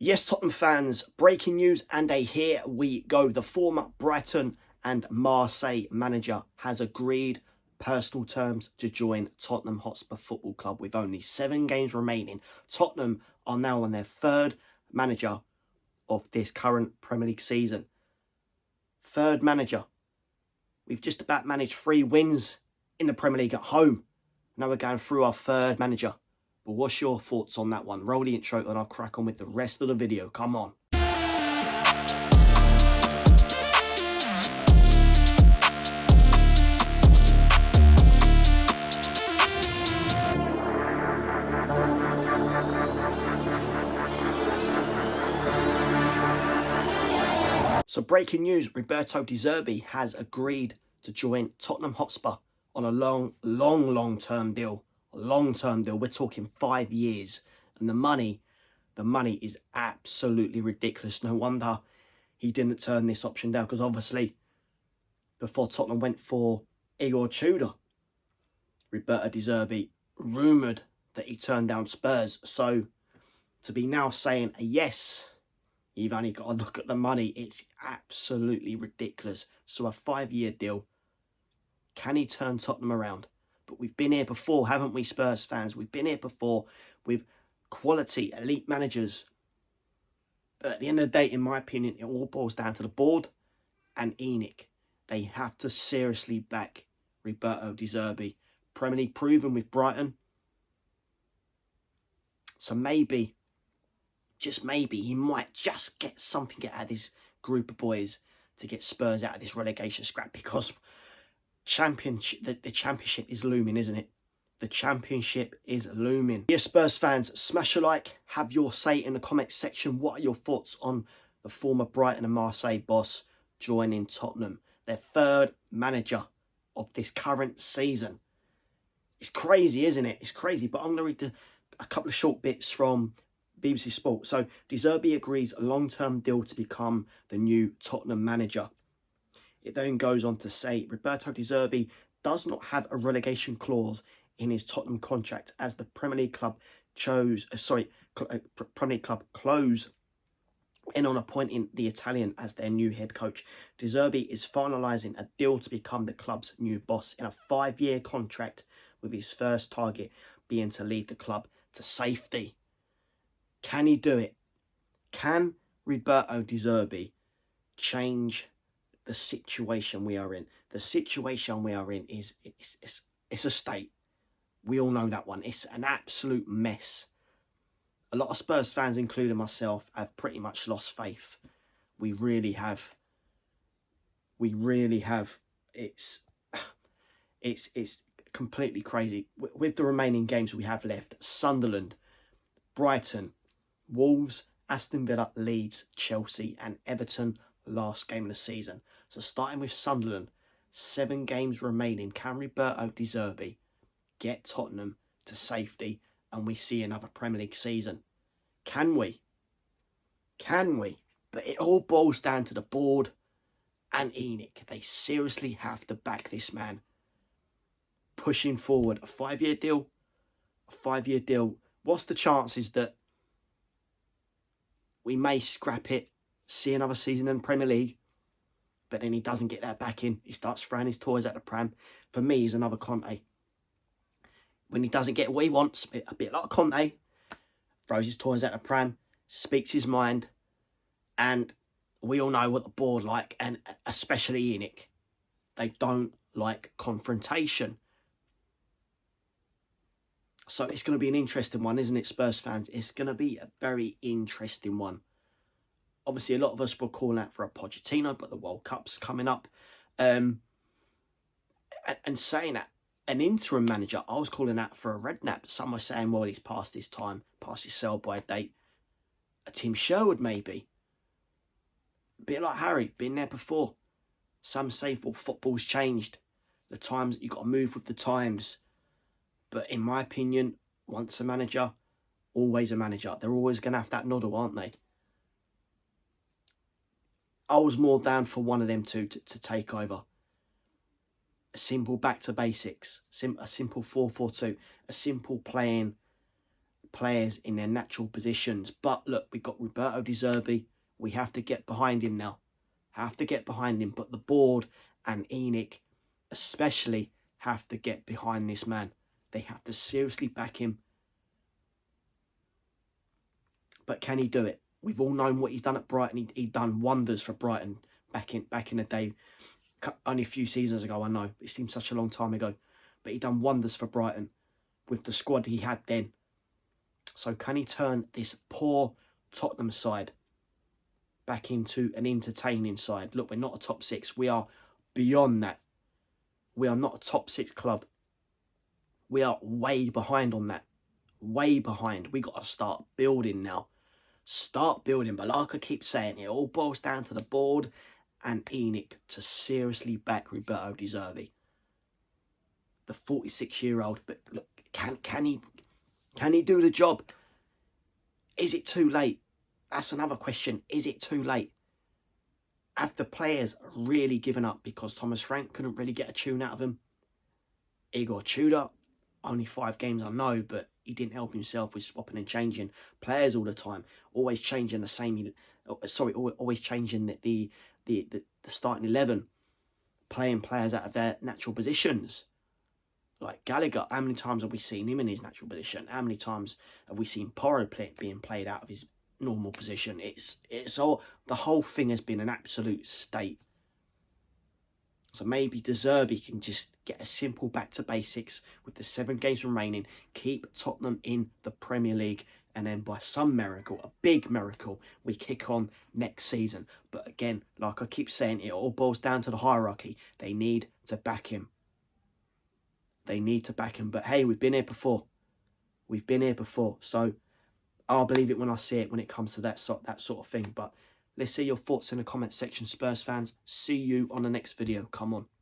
Yes, Tottenham fans, breaking news, and here we go. The former Brighton and Marseille manager has agreed personal terms to join Tottenham Hotspur Football Club with only 7 games remaining. Tottenham are now on their 3rd manager of this current Premier League season. 3rd manager. We've just about managed 3 wins in the Premier League at home. Now we're going through our 3rd manager. But what's your thoughts on that one? Roll the intro and I'll crack on with the rest of the video. Come on. So breaking news, Roberto De Zerbi has agreed to join Tottenham Hotspur on a long-term deal. Long-term deal. We're talking 5 years. And the money is absolutely ridiculous. No wonder he didn't turn this option down, because obviously before Tottenham went for Igor Tudor, Roberto De Zerbi rumoured that he turned down Spurs. So to be now saying a yes, you've only got to look at the money. It's absolutely ridiculous. So a 5-year deal. Can he turn Tottenham around? But we've been here before, haven't we, Spurs fans? We've been here before with quality elite managers. But at the end of the day, in my opinion, it all boils down to the board and ENIC. They have to seriously back Roberto De Zerbi. Premier League proven with Brighton. So maybe, just maybe, he might just get something out of this group of boys to get Spurs out of this relegation scrap, because the championship is looming, isn't it? The championship is looming. Dear Spurs fans, smash a like, have your say in the comment section. What are your thoughts on the former Brighton and Marseille boss joining Tottenham, their 3rd manager of this current season? It's crazy, isn't it? It's crazy. But I'm going to read a couple of short bits from BBC Sport. So De Zerbi agrees a long-term deal to become the new Tottenham manager. It then goes on to say Roberto De Zerbi does not have a relegation clause in his Tottenham contract, as the Premier League club close in on appointing the Italian as their new head coach. De Zerbi is finalising a deal to become the club's new boss in a 5-year contract, with his first target being to lead the club to safety. Can he do it? Can Roberto De Zerbi change the situation we are in? The situation we are in is it's a state. We all know that one. It's an absolute mess. A lot of Spurs fans, including myself, have pretty much lost faith. We really have. We really have. It's completely crazy. With the remaining games we have left: Sunderland, Brighton, Wolves, Aston Villa, Leeds, Chelsea and Everton, last game of the season. So starting with Sunderland, 7 games remaining. Can Roberto De Zerbi get Tottenham to safety and we see another Premier League season? Can we? Can we? But it all boils down to the board and ENIC. They seriously have to back this man. Pushing forward a 5-year deal. A 5-year deal. What's the chances that we may scrap it, see another season in the Premier League, but then he doesn't get that back in? He starts throwing his toys at the pram. For me, he's another Conte. When he doesn't get what he wants, a bit like Conte, throws his toys at the pram, speaks his mind, and we all know what the board like, and especially ENIC. They don't like confrontation. So it's going to be an interesting one, isn't it, Spurs fans? It's going to be a very interesting one. Obviously, a lot of us were calling out for a Pochettino, but the World Cup's coming up. And saying that, an interim manager, I was calling out for a Redknapp. Some were saying, well, he's past his time, past his sell-by date. A Tim Sherwood, maybe. A bit like Harry, been there before. Some say, well, football's changed. The times, you've got to move with the times. But in my opinion, once a manager, always a manager. They're always going to have that noddle, aren't they? I was more down for one of them two to take over. A simple back to basics. A simple 4-4-2. A simple playing players in their natural positions. But look, we've got Roberto De Zerbi. We have to get behind him now. Have to get behind him. But the board and ENIC especially have to get behind this man. They have to seriously back him. But can he do it? We've all known what he's done at Brighton. He'd done wonders for Brighton back in the day. Only a few seasons ago, I know. It seems such a long time ago. But he done wonders for Brighton with the squad he had then. So can he turn this poor Tottenham side back into an entertaining side? Look, we're not a top six. We are beyond that. We are not a top six club. We are way behind on that. Way behind. We got to start building now. Start building. But like I keep saying, it all boils down to the board and ENIC to seriously back Roberto De Zerbi. The 46-year-old. But look, can he do the job? Is it too late? That's another question. Is it too late? Have the players really given up because Thomas Frank couldn't really get a tune out of him? Igor Tudor, only 5 games, I know, but he didn't help himself with swapping and changing players all the time. Always changing the same. Always changing the starting 11, playing players out of their natural positions. Like Gallagher, how many times have we seen him in his natural position? How many times have we seen Porro being played out of his normal position? It's all, the whole thing has been an absolute state. So maybe De Zerbi can just get a simple back to basics with the 7 games remaining, keep Tottenham in the Premier League, and then by some miracle, a big miracle, we kick on next season. But again, like I keep saying, it all boils down to the hierarchy. They need to back him. They need to back him. But hey, we've been here before. We've been here before. So I'll believe it when I see it when it comes to that sort of thing. But let's see your thoughts in the comment section, Spurs fans. See you on the next video. Come on.